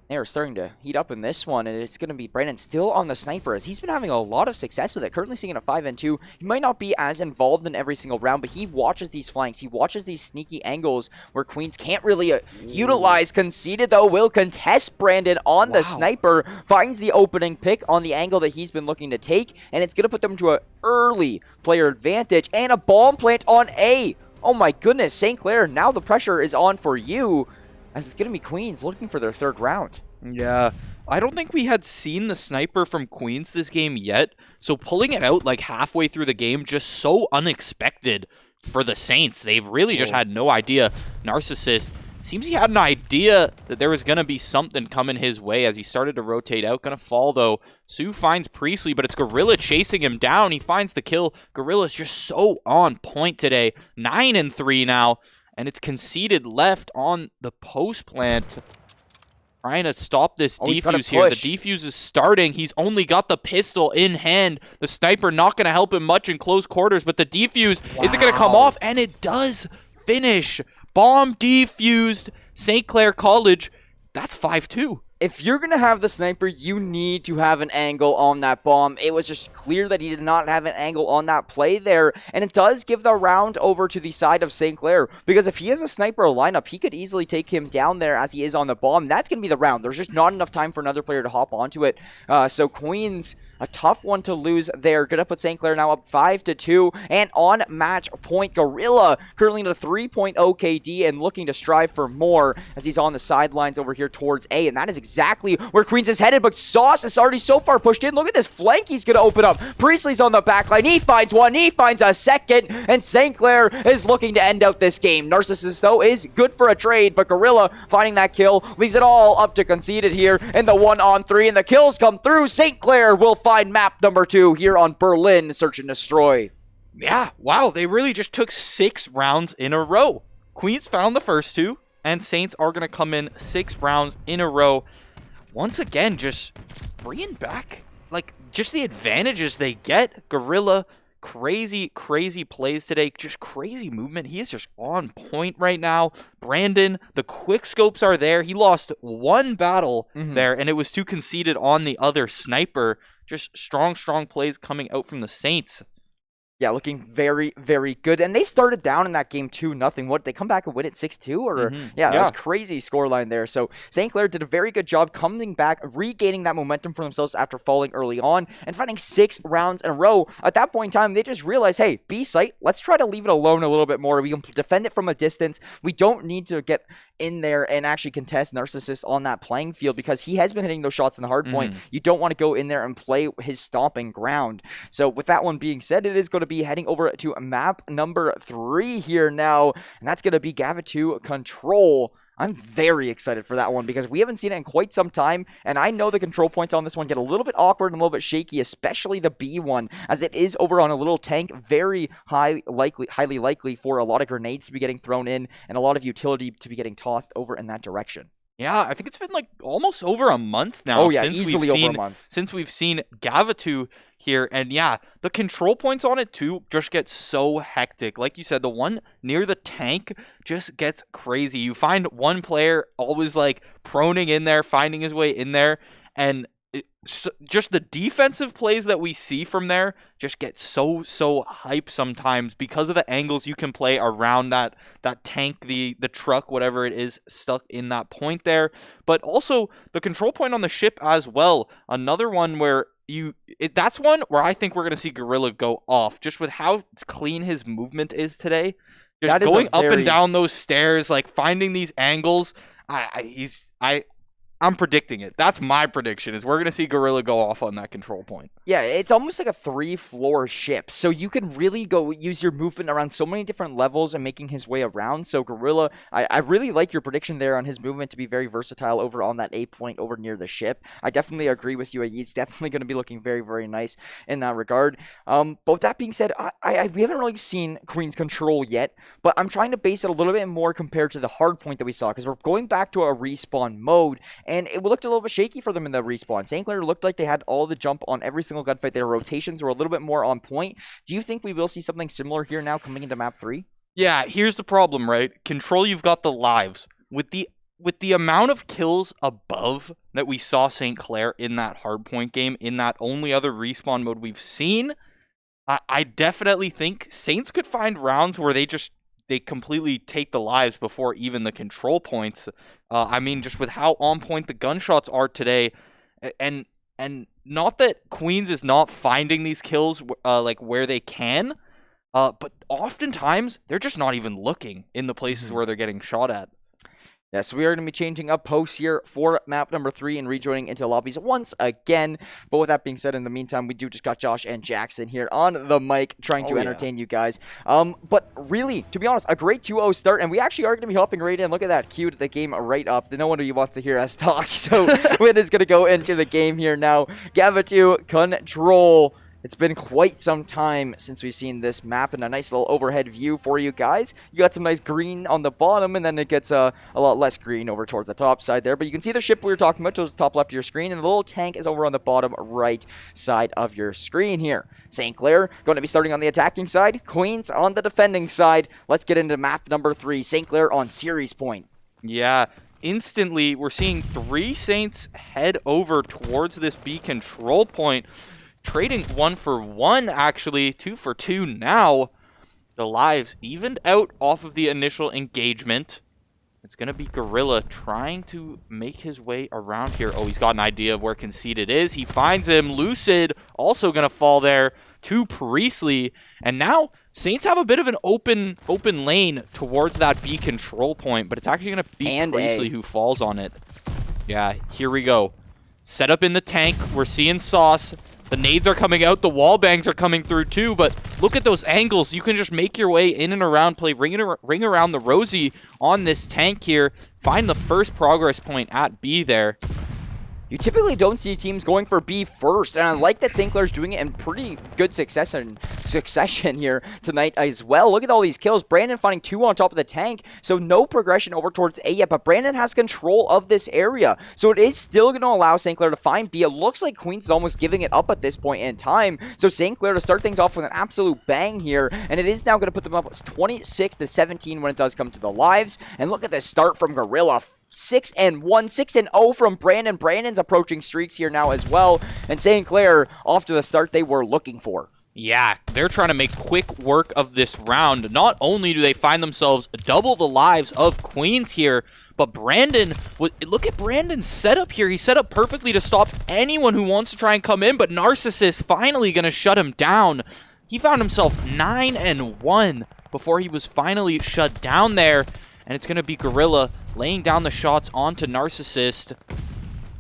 Speaker 2: They are starting to heat up in this one, and it's going to be Brandon still on the sniper, as he's been having a lot of success with it. Currently seeing a 5-2. He might not be as involved in every single round, but he watches these flanks. He watches these sneaky angles where Queens can't really utilize. Conceded, though, will contest Brandon on the sniper. Finds the opening pick on the angle that he's been looking to take, and it's going to put them to an early player advantage, and a bomb plant on A. Oh my goodness, St. Clair, now the pressure is on for you, as it's going to be Queens looking for their 3rd round.
Speaker 3: Yeah, I don't think we had seen the sniper from Queens this game yet, so pulling it out like halfway through the game, just so unexpected for the Saints. They've really just had no idea. Narcissist seems he had an idea that there was going to be something coming his way as he started to rotate out. Going to fall, though. Sue finds Priestley, but it's Gorilla chasing him down. He finds the kill. Gorilla's just so on point today. 9-3 now, and it's conceded left on the post plant. Trying to stop this defuse here. The defuse is starting. He's only got the pistol in hand. The sniper not going to help him much in close quarters, but the defuse isn't going to come off, and it does finish. Bomb defused. St. Clair College. That's 5-2.
Speaker 2: If you're going to have the sniper, you need to have an angle on that bomb. It was just clear that he did not have an angle on that play there, and it does give the round over to the side of St. Clair, because if he has a sniper lineup, he could easily take him down there as he is on the bomb. That's going to be the round. There's just not enough time for another player to hop onto it. So Queens, a tough one to lose there. Gonna put St. Clair now up 5-2, and on match point, Gorilla currently in a 3.0 KD and looking to strive for more as he's on the sidelines over here towards A, and that is exactly where Queens is headed, but Sauce is already so far pushed in. Look at this flank he's gonna open up. Priestley's on the back line. He finds one, he finds a second, and St. Clair is looking to end out this game. Narcissus, though, is good for a trade, but Gorilla finding that kill leaves it all up to Conceded here in the 1-on-3, and the kills come through. St. Clair will find map number 2 here on Berlin Search and Destroy.
Speaker 3: Yeah, wow, they really just took 6 rounds in a row. Queens found the first 2, and Saints are going to come in 6 rounds in a row. Once again, just bringing back, like, just the advantages they get. Gorilla, crazy plays today. Just crazy movement. He is just on point right now. Brandon, the quick scopes are there. He lost 1 battle there, and it was 2 conceded on the other sniper. Just strong plays coming out from the Saints.
Speaker 2: Yeah, looking very good. And they started down in that game 2-0. What, they come back and win it 6-2? Or yeah, that was crazy scoreline there. So St. Clair did a very good job coming back, regaining that momentum for themselves after falling early on, and finding 6 rounds in a row. At that point in time, they just realized, hey, B site, let's try to leave it alone a little bit more. We can defend it from a distance. We don't need to get in there and actually contest Narcissus on that playing field, because he has been hitting those shots in the hard point. You don't want to go in there and play his stomping ground. So with that one being said, it is going to be heading over to map number 3 here now, and that's going to be Gavitu Control. I'm very excited for that one because we haven't seen it in quite some time, and I know the control points on this one get a little bit awkward and a little bit shaky, especially the B one, as it is over on a little tank. Very highly likely for a lot of grenades to be getting thrown in and a lot of utility to be getting tossed over in that direction.
Speaker 3: Yeah, I think it's been like almost over a month now.
Speaker 2: Oh yeah, easily over a month.
Speaker 3: Since we've seen Gavitu here, and yeah, the control points on it too just get so hectic. Like you said, the one near the tank just gets crazy. You find one player always like proning in there, finding his way in there, and just the defensive plays that we see from there just get so hype sometimes because of the angles you can play around that tank, the truck, whatever it is, stuck in that point there. But also the control point on the ship as well. Another one where that's one where I think we're going to see Gorilla go off just with how clean his movement is today. Just going up and down those stairs, like finding these angles. I'm predicting it. That's my prediction, is we're going to see Gorilla go off on that control point.
Speaker 2: Yeah, it's almost like a 3-floor ship. So you can really go use your movement around so many different levels and making his way around. So Gorilla, I really like your prediction there on his movement to be very versatile over on that A point over near the ship. I definitely agree with you. He's definitely going to be looking very, very nice in that regard. But with that being said, we haven't really seen Queen's control yet, but I'm trying to base it a little bit more compared to the hard point that we saw, because we're going back to a respawn mode. And it looked a little bit shaky for them in the respawn. St. Clair looked like they had all the jump on every single gunfight. Their rotations were a little bit more on point. Do you think we will see something similar here now coming into map 3?
Speaker 3: Yeah, here's the problem, right? Control, you've got the lives. With the amount of kills above that we saw St. Clair in that hardpoint game, in that only other respawn mode we've seen, I definitely think Saints could find rounds where they completely take the lives before even the control points. I mean, just with how on point the gunshots are today, and not that Queens is not finding these kills like where they can, but oftentimes they're just not even looking in the places where they're getting shot at.
Speaker 2: Yes, we are going to be changing up posts here for map number 3 and rejoining into lobbies once again. But with that being said, in the meantime, we just got Josh and Jackson here on the mic trying to entertain you guys. But really, to be honest, a great 2-0 start, and we actually are going to be hopping right in. Look at that, queued the game right up. No wonder you want to hear us talk. So Win is going to go into the game here now. Gavatu control. It's been quite some time since we've seen this map, and a nice little overhead view for you guys. You got some nice green on the bottom, and then it gets a lot less green over towards the top side there. But you can see the ship we were talking about towards the top left of your screen, and the little tank is over on the bottom right side of your screen here. St. Clair going to be starting on the attacking side, Queens on the defending side. Let's get into map number 3. St. Clair on series point.
Speaker 3: Yeah, instantly we're seeing 3 Saints head over towards this B control point. Trading 1 for 1, actually. 2 for 2 now. The lives evened out off of the initial engagement. It's going to be Gorilla trying to make his way around here. Oh, he's got an idea of where Conceited is. He finds him. Lucid also going to fall there to Priestley. And now Saints have a bit of an open lane towards that B control point, but it's actually going to be Priestley who falls on it. Yeah, here we go. Set up in the tank. We're seeing Sauce. The nades are coming out. The wall bangs are coming through too. But look at those angles. You can just make your way in and around, play ring around the Rosie on this tank here. Find the first progress point at B there.
Speaker 2: You typically don't see teams going for B first, and I like that St. Clair's doing it in pretty good succession here tonight as well. Look at all these kills. Brandon finding 2 on top of the tank, so no progression over towards A yet, but Brandon has control of this area, so it is still going to allow St. Clair to find B. It looks like Queens is almost giving it up at this point in time, so St. Clair to start things off with an absolute bang here, and it is now going to put them up 26-17 when it does come to the lives, and look at this start from Gorilla. 6-1, 6-0 from Brandon. Brandon's approaching streaks here now as well. And St. Clair off to the start they were looking for.
Speaker 3: Yeah, they're trying to make quick work of this round. Not only do they find themselves double the lives of Queens here, but Brandon, look at Brandon's setup here. He set up perfectly to stop anyone who wants to try and come in, but Narcissus finally going to shut him down. He found himself 9-1 before he was finally shut down there. And it's going to be Gorilla laying down the shots onto Narcissist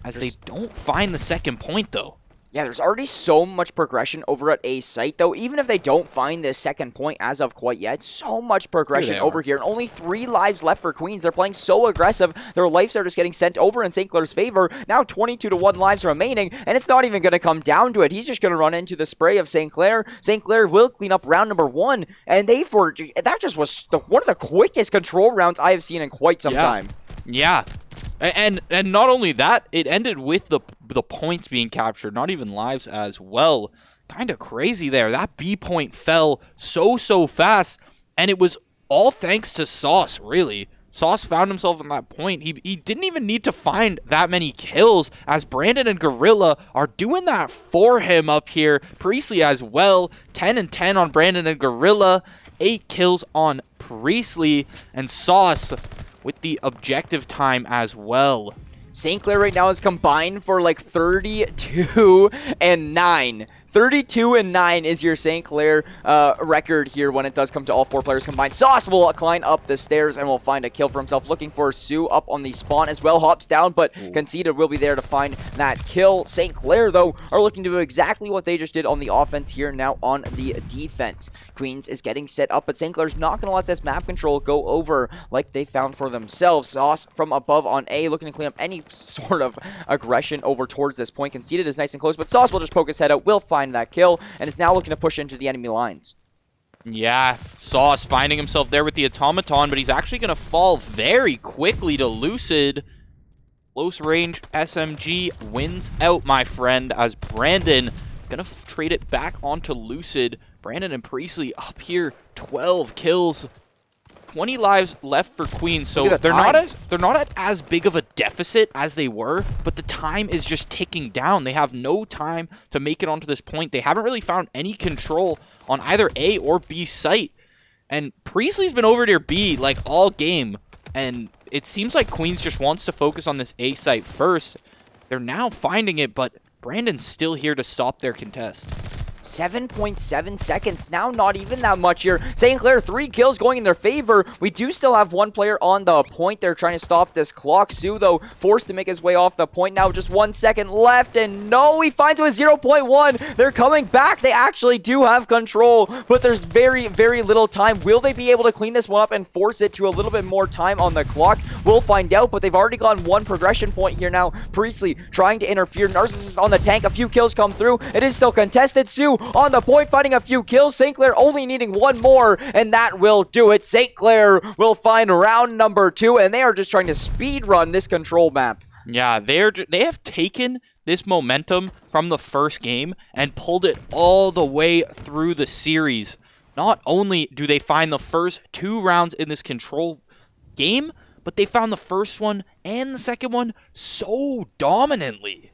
Speaker 3: as they don't find the second point, though.
Speaker 2: Yeah, there's already so much progression over at A site, though. Even if they don't find this second point as of quite yet, so much progression over here. And only 3 lives left for Queens. They're playing so aggressive. Their lives are just getting sent over in St. Clair's favor. Now 22-1 lives remaining, and it's not even going to come down to it. He's just going to run into the spray of St. Clair. St. Clair will clean up round number 1, and that just was one of the quickest control rounds I have seen in quite some time.
Speaker 3: Yeah. And not only that, it ended with the points being captured, not even lives as well. Kind of crazy there. That B point fell so fast, and it was all thanks to Sauce, really. Sauce found himself on that point. He didn't even need to find that many kills, as Brandon and Gorilla are doing that for him up here. Priestley as well. 10-10 on Brandon and Gorilla. 8 kills on Priestley, and Sauce with the objective time as well.
Speaker 2: St. Clair right now is combined for like 32 and 9. 32-9 is your St. Clair record here when it does come to all 4 players combined. Sauce will climb up the stairs and will find a kill for himself, looking for Sue up on the spawn as well. Hops down, but Conceded will be there to find that kill. St. Clair, though, are looking to do exactly what they just did on the offense here now on the defense. Queens is getting set up, but St. Clair's not going to let this map control go over like they found for themselves. Sauce from above on A, looking to clean up any sort of aggression over towards this point. Conceded is nice and close, but Sauce will just poke his head out, will find that kill, and is now looking to push into the enemy lines.
Speaker 3: Yeah, Sauce finding himself there with the automaton, but he's actually going to fall very quickly to Lucid. Close range SMG wins out, my friend, as Brandon going to trade it back onto Lucid. Brandon and Priestley up here, 12 kills. 20 lives left for Queens, so they're not at as big of a deficit as they were, but the time is just ticking down. They have no time to make it onto this point. They haven't really found any control on either A or B site, and Priestley's been over near B like all game, and it seems like Queens just wants to focus on this A site first. They're now finding it, but Brandon's still here to stop their contest.
Speaker 2: 7.7 seconds. Now not even that much here. St. Clair, 3 kills going in their favor. We do still have 1 player on the point. They're trying to stop this clock. Sue, though, forced to make his way off the point. Now just 1 second left, and no, he finds it with 0.1. They're coming back. They actually do have control, but there's very, very little time. Will they be able to clean this one up and force it to a little bit more time on the clock? We'll find out, but they've already gotten 1 progression point here now. Priestley trying to interfere. Narcissus on the tank. A few kills come through. It is still contested. Sue on the point, finding a few kills. St. Clair only needing 1 more, and that will do it. St. Clair will find round number 2, and they are just trying to speed run this control map.
Speaker 3: Yeah, they have taken this momentum from the first game and pulled it all the way through the series. Not only do they find the first 2 rounds in this control game, but they found the first one and the second one so dominantly.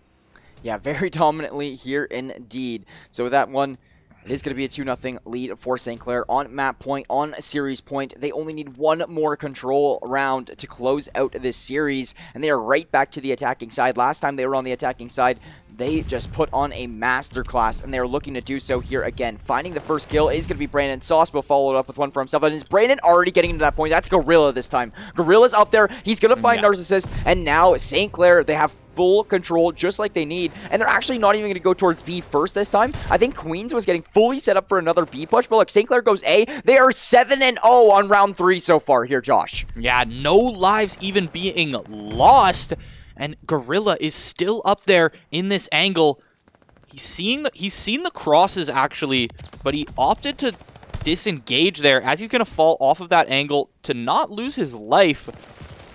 Speaker 2: Yeah, very dominantly here indeed. So with that one, it is going to be a 2-0 lead for St. Clair on map point, on series point. They only need 1 more control round to close out this series, and they are right back to the attacking side. Last time they were on the attacking side, they just put on a masterclass, and they're looking to do so here again. Finding the first kill is going to be Brandon. Sauce will follow it up with 1 for himself, and is Brandon already getting into that point? That's Gorilla this time. Gorilla's up there. He's going to find Narcissist, and now St. Clair, they have full control just like they need, and they're actually not even going to go towards B first this time. I think Queens was getting fully set up for another B push, but look, St. Clair goes A. They are 7-0 on round 3 so far here, Josh.
Speaker 3: Yeah, no lives even being lost, and Gorilla is still up there in this angle. He's seen the crosses actually, but he opted to disengage there as he's going to fall off of that angle to not lose his life.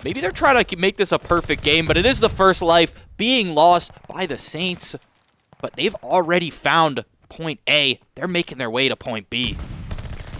Speaker 3: Maybe they're trying to make this a perfect game, but it is the first life being lost by the Saints. But they've already found point A. They're making their way to point B.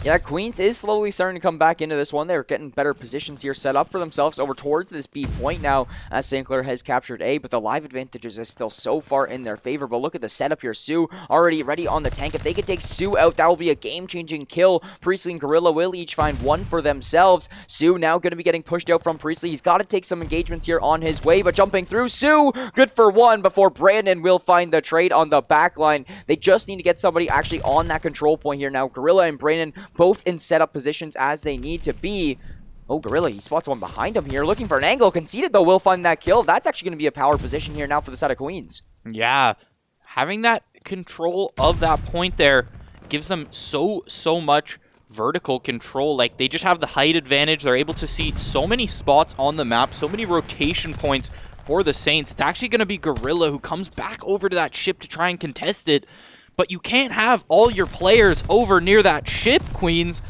Speaker 2: Yeah, Queens is slowly starting to come back into this one. They're getting better positions here set up for themselves over towards this B point now as St. Clair has captured A, but the live advantages is still so far in their favor. But look at the setup here. Sue already ready on the tank. If they could take Sue out, that will be a game-changing kill. Priestley and Gorilla will each find 1 for themselves. Sue now going to be getting pushed out from Priestley. He's got to take some engagements here on his way, but jumping through, Sue, good for 1 before Brandon will find the trade on the back line. They just need to get somebody actually on that control point here now. Gorilla and Brandon both in setup positions as they need to be. Oh, Gorilla, he spots one behind him here, looking for an angle. Conceded, though, will find that kill. That's actually going to be a power position here now for the side of Queens.
Speaker 3: Yeah, having that control of that point there gives them so much vertical control. Like, they just have the height advantage. They're able to see so many spots on the map, so many rotation points for the Saints. It's actually going to be Gorilla who comes back over to that ship to try and contest it. But you can't have all your players over near that ship, Queens,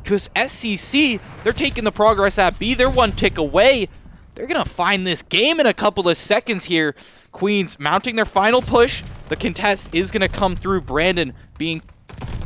Speaker 3: because SCC, they're taking the progress at B. They're 1 tick away. They're going to find this game in a couple of seconds here. Queens mounting their final push. The contest is going to come through. Brandon being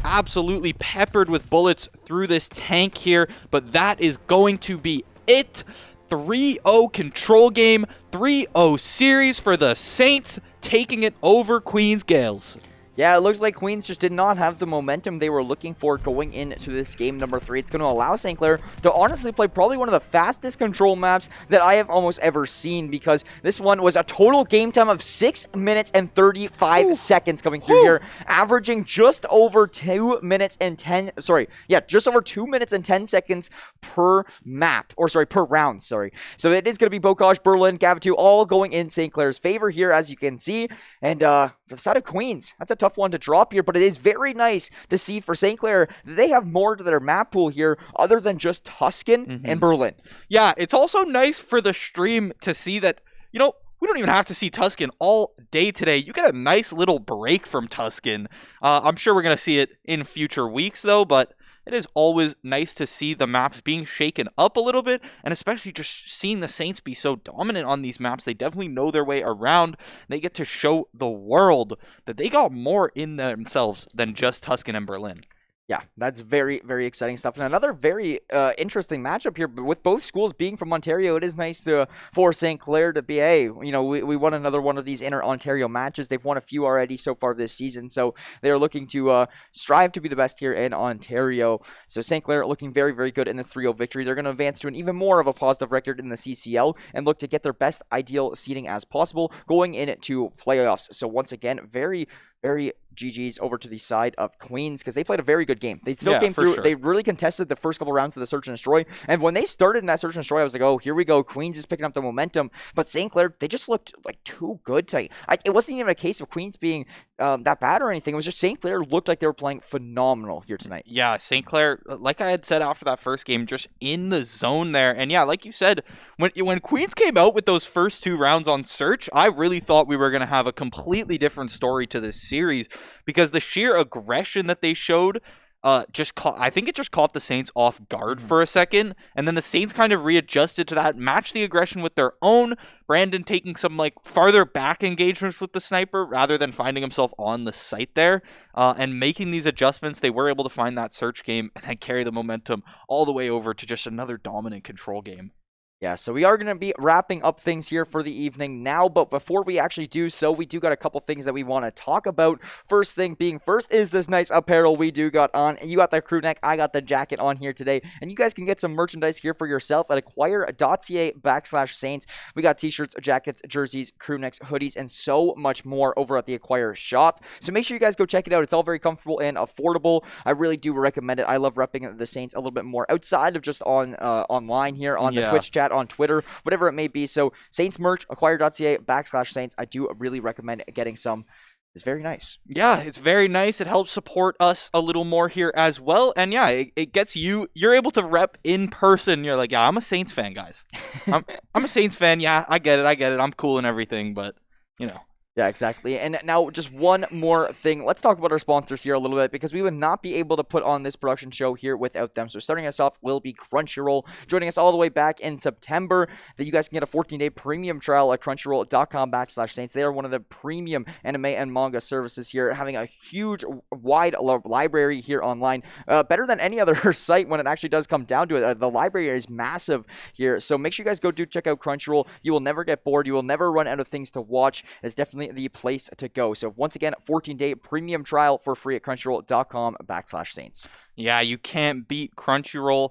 Speaker 3: absolutely peppered with bullets through this tank here, but that is going to be it. 3-0 control game, 3-0 series for the Saints, taking it over Queens Gales.
Speaker 2: Yeah, it looks like Queens just did not have the momentum they were looking for going into this game number 3. It's going to allow St. Clair to honestly play probably one of the fastest control maps that I have almost ever seen, because this one was a total game time of 6 minutes and 35 seconds coming through here, averaging just over 2 minutes and 10, just over 2 minutes and 10 seconds per map, per round, So it is going to be Bocage, Berlin, Gavitu all going in St. Clair's favor here, as you can see. And for the side of Queens, that's a tough one to drop here, but it is very nice to see for St. Clair that they have more to their map pool here other than just Tuscan and Berlin.
Speaker 3: Yeah, it's also nice for the stream to see that, we don't even have to see Tuscan all day today. You get a nice little break from Tuscan. I'm sure we're going to see it in future weeks, though, but it is always nice to see the maps being shaken up a little bit, and especially just seeing the Saints be so dominant on these maps. They definitely know their way around. They get to show the world that they got more in themselves than just Tuscan and Berlin.
Speaker 2: Yeah, that's very, very exciting stuff. And another very interesting matchup here, but with both schools being from Ontario, it is nice for St. Clair to be, hey, we won another one of these inter-Ontario matches. They've won a few already so far this season, so they're looking to strive to be the best here in Ontario. So St. Clair looking very, very good in this 3-0 victory. They're going to advance to an even more of a positive record in the CCL and look to get their best ideal seeding as possible going into playoffs. So once again, very GG's over to the side of Queens, because they played a very good game. They still came through. Sure. They really contested the first couple rounds of the Search and Destroy. And when they started in that Search and Destroy, I was like, oh, here we go. Queens is picking up the momentum. But St. Clair, they just looked like too good tonight. It wasn't even a case of Queens being that bad or anything. It was just St. Clair looked like they were playing phenomenal here tonight.
Speaker 3: Yeah, St. Clair, like I had said after that first game, just in the zone there. And yeah, like you said, when Queens came out with those first 2 rounds on Search, I really thought we were going to have a completely different story to this series, because the sheer aggression that they showed I think it just caught the Saints off guard for a second, and then the Saints kind of readjusted to that, matched the aggression with their own. Brandon taking some farther back engagements with the sniper rather than finding himself on the site there, and making these adjustments. They were able to find that Search game and then carry the momentum all the way over to just another dominant control game.
Speaker 2: Yeah, so we are going to be wrapping up things here for the evening now, but before we actually do so, we do got a couple things that we want to talk about. First thing being first is this nice apparel we do got on. You got the crew neck, I got the jacket on here today, and you guys can get some merchandise here for yourself at acquire.ca/Saints. We got t-shirts, jackets, jerseys, crew necks, hoodies, and so much more over at the Acquire shop. So make sure you guys go check it out. It's all very comfortable and affordable. I really do recommend it. I love repping the Saints a little bit more outside of just on online here on the Twitch chat, on Twitter, whatever it may be. So Saints merch, acquire.ca/Saints. I do really recommend getting some. It's very nice. Yeah,
Speaker 3: it's very nice. It helps support us a little more here as well. And yeah, it gets you're able to rep in person. You're like, yeah, I'm a Saints fan, guys. I'm a Saints fan. Yeah, I get it. I'm cool and everything, but
Speaker 2: Yeah, exactly. And now just one more thing. Let's talk about our sponsors here a little bit, because we would not be able to put on this production show here without them. So starting us off will be Crunchyroll, joining us all the way back in September. That you guys can get a 14-day premium trial at crunchyroll.com/Saints. They are one of the premium anime and manga services here, having a huge, wide library here online. Better than any other site when it actually does come down to it. The library is massive here. So make sure you guys go check out Crunchyroll. You will never get bored. You will never run out of things to watch. It's definitely the place to go. So once again, 14-day premium trial for free at crunchyroll.com/Saints.
Speaker 3: Yeah, you can't beat Crunchyroll.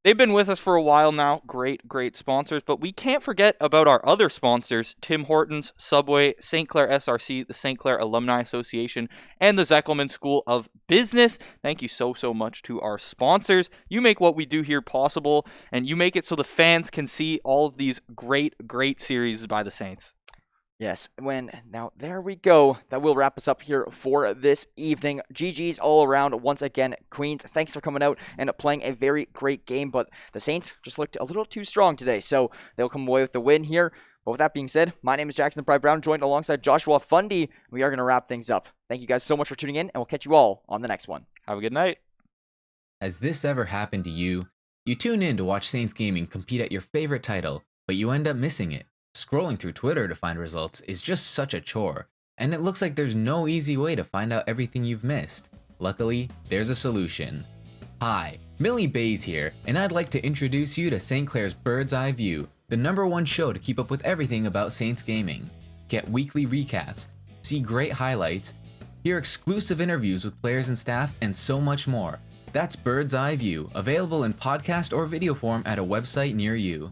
Speaker 3: They've been with us for a while now. Great sponsors. But we can't forget about our other sponsors, Tim Hortons, Subway, St. Clair SRC, the St. Clair Alumni Association, and the Zeckelman School of Business. Thank you so much to our sponsors. You make what we do here possible, and you make it so the fans can see all of these great series by the Saints.
Speaker 2: Yes, now there we go. That will wrap us up here for this evening. GG's all around once again. Queens, thanks for coming out and playing a very great game, but the Saints just looked a little too strong today, so they'll come away with the win here. But with that being said, my name is Jackson Pride Brown, joined alongside Joshua Fundy. We are going to wrap things up. Thank you guys so much for tuning in, and we'll catch you all on the next one.
Speaker 3: Have a good night.
Speaker 4: Has this ever happened to you? You tune in to watch Saints Gaming compete at your favorite title, but you end up missing it. Scrolling through Twitter to find results is just such a chore, and it looks like there's no easy way to find out everything you've missed. Luckily, there's a solution. Hi, Millie Bays here, and I'd like to introduce you to St. Clair's Bird's Eye View, the #1 show to keep up with everything about Saints Gaming. Get weekly recaps, see great highlights, hear exclusive interviews with players and staff, and so much more. That's Bird's Eye View, available in podcast or video form at a website near you.